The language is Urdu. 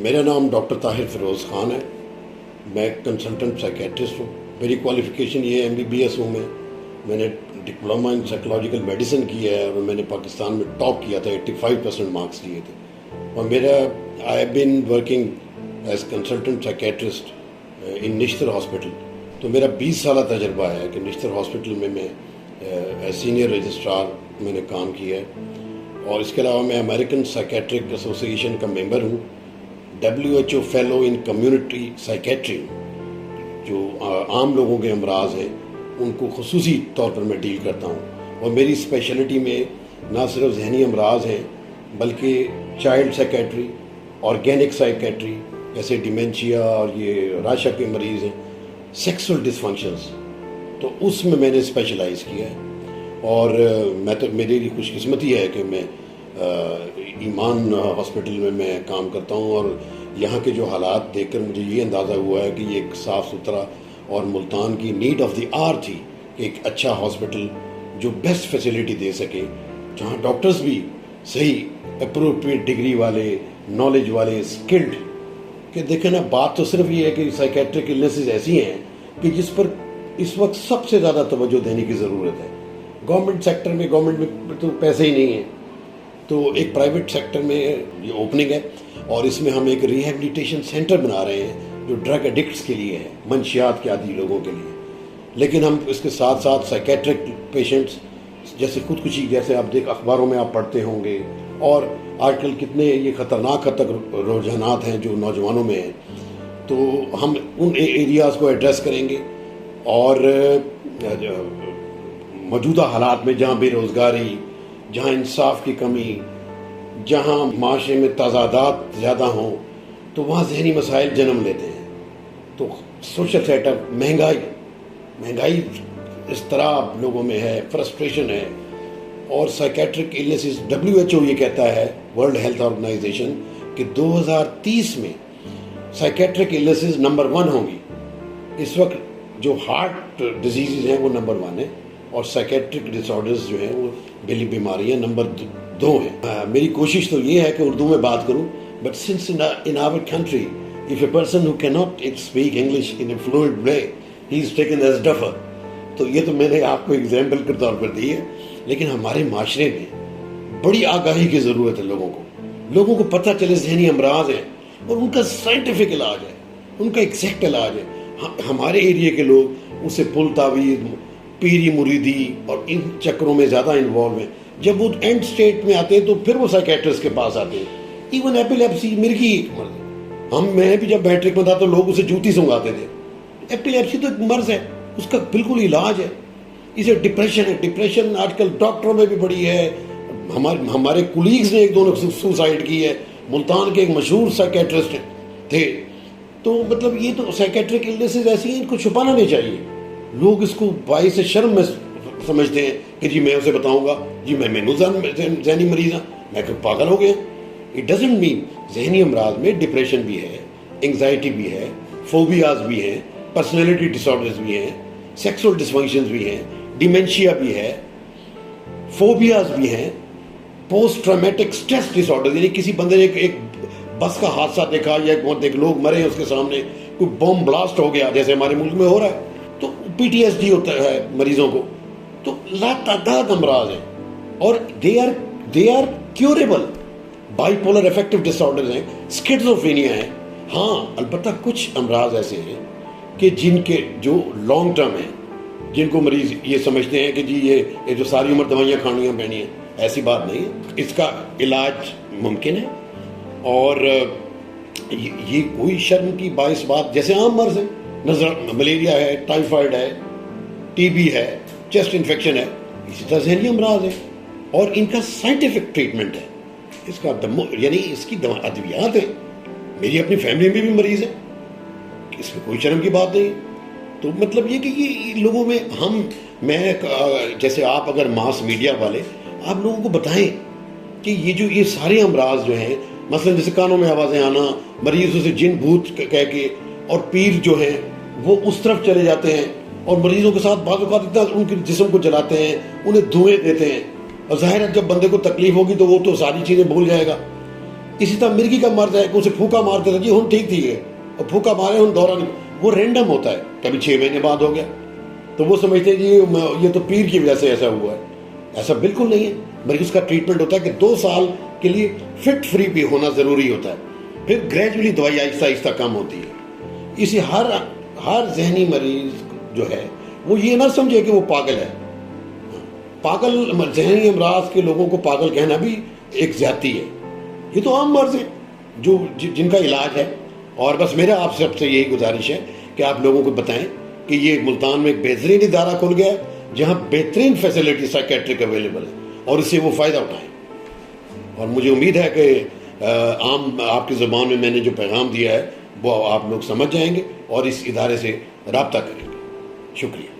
میرا نام ڈاکٹر طاہر فیروز خان ہے. میں کنسلٹنٹ سائیکیٹرسٹ ہوں. میری کوالیفیکیشن یہ MBBS ہوں. میں نے ڈپلوما ان سائیکولوجیکل میڈیسن کیا ہے اور میں نے پاکستان میں ٹاپ کیا تھا. 85% مارکس لیے تھے. اور میرا I have been working as consultant psychiatrist in Nishtar hospital. تو میرا 20 سالہ تجربہ ہے کہ نشتر ہاسپٹل میں سینئر رجسٹرار میں نے کام کیا ہے. اور اس کے علاوہ میں امریکن سائیکیٹرک ایسوسی ایشن کا ممبر ہوں. WHO fellow in community psychiatry. جو عام لوگوں کے امراض ہیں ان کو خصوصی طور پر میں ڈیل کرتا ہوں. اور میری اسپیشلٹی میں نہ صرف ذہنی امراض ہیں بلکہ چائلڈ سائیکیٹری، آرگینک سائیکیٹری جیسے ڈیمینشیا اور یہ راشا کے مریض ہیں، سیکسول ڈسفنکشنز، تو اس میں نے اسپیشلائز کیا ہے. اور میری لیے خوش قسمتی ہے کہ میں ایمان ہاسپٹل میں کام کرتا ہوں. اور یہاں کے جو حالات دیکھ کر مجھے یہ اندازہ ہوا ہے کہ یہ ایک صاف ستھرا اور ملتان کی نیڈ آف دی آر تھی کہ ایک اچھا ہاسپٹل جو بیسٹ فیسلٹی دے سکے، جہاں ڈاکٹرز بھی صحیح اپروپریٹ ڈگری والے، نالج والے، اسکلڈ. کہ دیکھیں نا، بات تو صرف یہ ہے کہ سائیکیٹرک النیسز ایسی ہیں کہ جس پر اس وقت سب سے زیادہ توجہ دینے کی ضرورت ہے. گورنمنٹ سیکٹر میں تو پیسے ہی نہیں ہیں، تو ایک پرائیویٹ سیکٹر میں یہ اوپننگ ہے. اور اس میں ہم ایک ریہیبلیٹیشن سینٹر بنا رہے ہیں جو ڈرگ ایڈکٹس کے لیے ہے، منشیات کے عادی لوگوں کے لیے. لیکن ہم اس کے ساتھ ساتھ سائیکیٹرک پیشنٹس جیسے خودکشی، جیسے آپ اخباروں میں آپ پڑھتے ہوں گے، اور آج کل کتنے یہ خطرناک حد تک رجحانات ہیں جو نوجوانوں میں ہیں، تو ہم ان ایریاز کو ایڈریس کریں گے. اور موجودہ حالات میں جہاں بے روزگاری، جہاں انصاف کی کمی، جہاں معاشرے میں تضادات زیادہ ہوں، تو وہاں ذہنی مسائل جنم لیتے ہیں. تو سوشل سیٹ اپ، مہنگائی اضطراب لوگوں میں ہے، فرسٹریشن ہے. اور سائیکیٹرک النیسز، WHO یہ کہتا ہے، ورلڈ ہیلتھ آرگنائزیشن، کہ 2030 میں سائیکیٹرک النیسز نمبر 1 ہوں گی. اس وقت جو ہارٹ ڈیزیزز ہیں وہ نمبر 1 ہیں، اور سائیکیٹرک ڈس آرڈرز جو ہیں وہ دلی بیماریاں نمبر 2 ہیں. میری کوشش تو یہ ہے کہ اردو میں بات کروں، but since in our country if a person who cannot speak English in a fluent way he is taken as duffer. تو یہ تو میں نے آپ کو ایگزامپل کے طور پر دی ہے. لیکن ہمارے معاشرے میں بڑی آگاہی کی ضرورت ہے. لوگوں کو پتہ چلے ذہنی امراض ہیں اور ان کا سائنٹیفک علاج ہے، ان کا ایگزیکٹ علاج ہے. ہمارے ایریے کے لوگ اسے پل تعویذ، پیری مریدی اور ان چکروں میں زیادہ انوالو ہیں. جب وہ اینڈ اسٹیٹ میں آتے ہیں تو پھر وہ سائیکیٹرسٹ کے پاس آتے ہیں. ایون ایپیلیپسی مرغی ایک مرض ہے. میں بھی جب میٹرک میں تھا تو لوگ اسے جوتی سنگاتے تھے. ایپیلیپسی تو ایک مرض ہے، اس کا بالکل علاج ہے. اسے ڈپریشن ہے. ڈپریشن آج کل ڈاکٹروں میں بھی بڑی ہے. ہمارے کولیگز نے ایک دو نے سوسائڈ کی ہے. ملتان کے ایک مشہور سائیکیٹرسٹ تھے. تو مطلب یہ تو سائیکیٹرک النیسز ایسی ہیں، ان کو چھپانا نہیں چاہیے. لوگ اس کو باعث شرم میں سمجھتے ہیں کہ جی میں اسے بتاؤں گا، جی میں ذہنی مریض ہوں، میں پاگل ہو گیا. It doesn't mean. ذہنی امراض میں ڈپریشن بھی ہے، انگزائٹی بھی ہے، فوبیاز بھی ہیں، پرسنالٹی ڈس آرڈرز بھی ہیں، سیکسول ڈسفنکشنز بھی ہیں، ڈیمینشیا بھی ہے، فوبیاز بھی ہیں، پوسٹ ٹرامیٹک سٹریس ڈس آرڈر. یعنی کسی بندے نے ایک بس کا حادثہ دیکھا یا لوگ مرے اس کے سامنے، کوئی بم بلاسٹ ہو گیا جیسے ہمارے ملک میں ہو رہا ہے، تو PTSD ہوتا ہے مریضوں کو. تو لاتعداد امراض ہیں اور they are curable. Bipolar affective disorders ہیں، اسکیزوفرینیا ہے. ہاں البتہ کچھ امراض ایسے ہیں کہ جن کے جو لانگ ٹرم ہیں، جن کو مریض یہ سمجھتے ہیں کہ جی یہ جو ساری عمر دوائیاں کھانیاں پڑنی ہیں. ایسی بات نہیں ہے. اس کا علاج ممکن ہے. اور یہ کوئی شرم کی باعث بات، جیسے عام مرض ہے، ملیریا ہے، ٹائیفائڈ ہے، TB ہے، چیسٹ انفیکشن ہے، اسی طرح ذہنی امراض ہے. اور ان کا سائنٹیفک ٹریٹمنٹ ہے. اس کا یعنی اس کی ادویات ہیں. میری اپنی فیملی میں بھی مریض ہیں، اس میں کوئی شرم کی بات نہیں. تو مطلب یہ کہ یہ لوگوں میں جیسے آپ اگر ماس میڈیا والے آپ لوگوں کو بتائیں کہ یہ سارے امراض جو ہیں، مثلا جیسے کانوں میں آوازیں آنا، مریض اسے جن بھوت کہہ کے، اور پیر جو ہیں وہ اس طرف چلے جاتے ہیں اور مریضوں کے ساتھ بعض اوقات ان کے جسم کو جلاتے ہیں، انہیں دھوئیں دیتے ہیں. اور ظاہر ہے جب بندے کو تکلیف ہوگی تو وہ تو ساری چیزیں بھول جائے گا. اسی طرح مرغی کا مرض ہے کہ اسے پھونکا مارتے تھے جی ہم ٹھیک تھی اور پھونکا مارے ہم دوران وہ رینڈم ہوتا ہے، کبھی 6 مہینے بعد ہو گیا تو وہ سمجھتے ہیں جی یہ تو پیر کی وجہ سے ایسا ہوا ہے. ایسا بالکل نہیں ہے، بلکہ اس کا ٹریٹمنٹ ہوتا ہے کہ 2 سال کے لیے فٹ فری بھی ہونا ضروری ہوتا ہے، پھر گریجولی دوائی آہستہ آہستہ کم ہوتی ہے. اسی ہر ذہنی مریض جو ہے وہ یہ نہ سمجھے کہ وہ پاگل ہے. پاگل ذہنی امراض کے لوگوں کو پاگل کہنا بھی ایک زیادتی ہے. یہ تو عام مرض ہے جن کا علاج ہے. اور بس میرا آپ سب سے یہی گزارش ہے کہ آپ لوگوں کو بتائیں کہ یہ ملتان میں ایک بہترین ادارہ کھل گیا ہے جہاں بہترین فیسلٹی سائیکیٹرک اویلیبل ہے اور اس سے وہ فائدہ اٹھائیں. اور مجھے امید ہے کہ عام آپ کی زبان میں میں نے جو پیغام دیا ہے وہ آپ لوگ سمجھ جائیں گے اور اس ادارے سے رابطہ کریں گے. شکریہ.